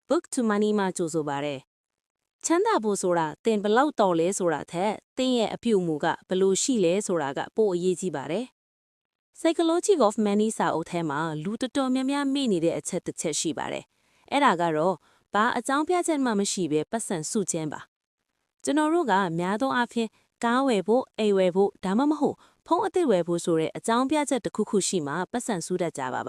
Book to Money မှာကြိုဆိုပါရယ်ချမ်းသာဖို့ဆိုတာတင်ဘလောက်တော်လဲဆိုတာထက်တင်ရဲ့အပြုအမူကဘလို့ရှိလဲဆိုတာကပိုအရေးကြီးပါတယ် Psychology of Money စာအုပ်ထဲမှာလူတော်တော်များများမေ့နေတဲ့အချက်တစ်ချက်ရှိပါတယ်အဲ့ဒါကတော့ဘာအကြောင်းပြချက်မှမရှိပဲပတ်စံစုခြင်းပါကျွန်တော်တို့ကများသောအားဖြင့်ကားဝယ်ဖို့အိမ်ဝယ်ဖို့ဒါမှမဟုတ်ဖုန်းအသစ်ဝယ်ဖို့ဆိုတဲ့အကြောင်းပြချက်တစ်ခုခုရှိမှပတ်စံစုတတ်ကြပါ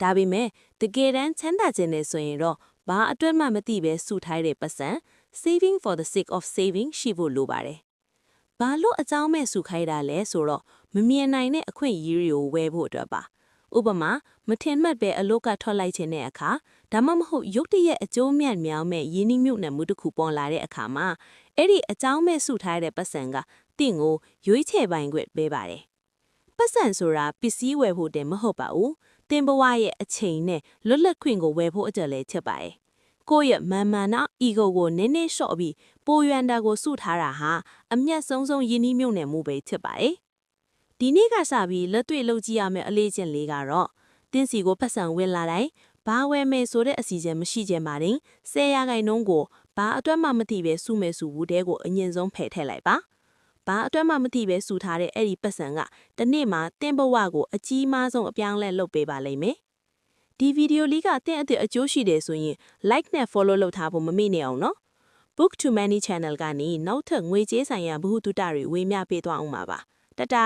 ဒါပေမဲ့တကယ်တမ်းချမ်းသာခြင်းနဲ့ဆိုရင်တော့ဘာအတွက်မှမသိပဲစုထားတဲ့ပတ်စံ saving for the sake of saving ရှိဖို့လိုပါတယ်။ဘာလို့အကြောင်းမဲ့စုခိုင်းတာလဲဆိုတော့မမြင်နိုင်တဲ့အခွင့်အရေးတွေကိုဝယ်ဖို့အတွက်ပါ။ဥပမာမထင်မှတ်ပဲအလုပ်ကထွက်လိုက်ခြင်းတဲ့အခါဒါမှမဟုတ်ရုတ်တရက်အကျိုးမြတ်မြောင်းမဲ့ရင်းနှီးမြှုပ်နှံမှုတစ်ခုပေါ်လာတဲ့အခါမှာအဲ့ဒီအကြောင်းမဲ့စုထားတဲ့ပတ်စံကတင့်ကိုရွေးချယ်ပိုင်ခွင့်ပေးပါတယ်။ပတ်စံဆိုတာပစ္စည်းဝယ်ဖို့တင်မဟုတ်ပါဘူး။တင်ဘဝရဲ့အချိန်နဲ့လွတ်လပ်ခွင့်ကိုဝယ်ဖို့အတွက်လည်းချက်ပါတယ်။ကိုယ့်ရဲ့မာနာ ego ကိုနည်းနည်းလျှော့ပြီးပိုရွံတာကိုစုထားတာဟာအမျက်ဆုံးရင်းနှီးမြှုပ်နှံမှုပဲဖြစ်ပါတယ်။ဒီနေ့ကစပြီးလက်တွေ့လုပ်ကြည့်ရမယ့်အလေးချင်းလေးကတော့တင်းစီကိုပတ်စံဝင်လာတိုင်းဘာဝယ်မယ်ဆိုတဲ့အစီအစဉ်မရှိကြပါနဲ့10ရာခိုင်နှုန်းကိုဘာအတွက်မှမသိပဲစုမယ်စုဘူးတဲကိုအငြင်းဆုံးဖယ်ထည့်လိုက်ပါ။ဘာအတွက်မှမသိပဲစုထားတဲ့အဲ့ဒီပတ်စံကတနေ့မှတင်းဘဝကိုအကြီးမားဆုံးအပြောင်းလဲလုပ်ပေးပါလိမ့်မယ်။ဒီဗီဒီယိုလေးကတင့်အသစ်အကျိုးရှိတယ်ဆိုရင် like နဲ့ follow လုပ်ထားဖို့မမေ့နဲ့အောင်နော် Book to Money Channel ကနေနောက်ထပ်ငွေကြေးဆိုင်ရာဗဟုသုတတွေဝေမျှပေးသွားအောင်ပါတတာ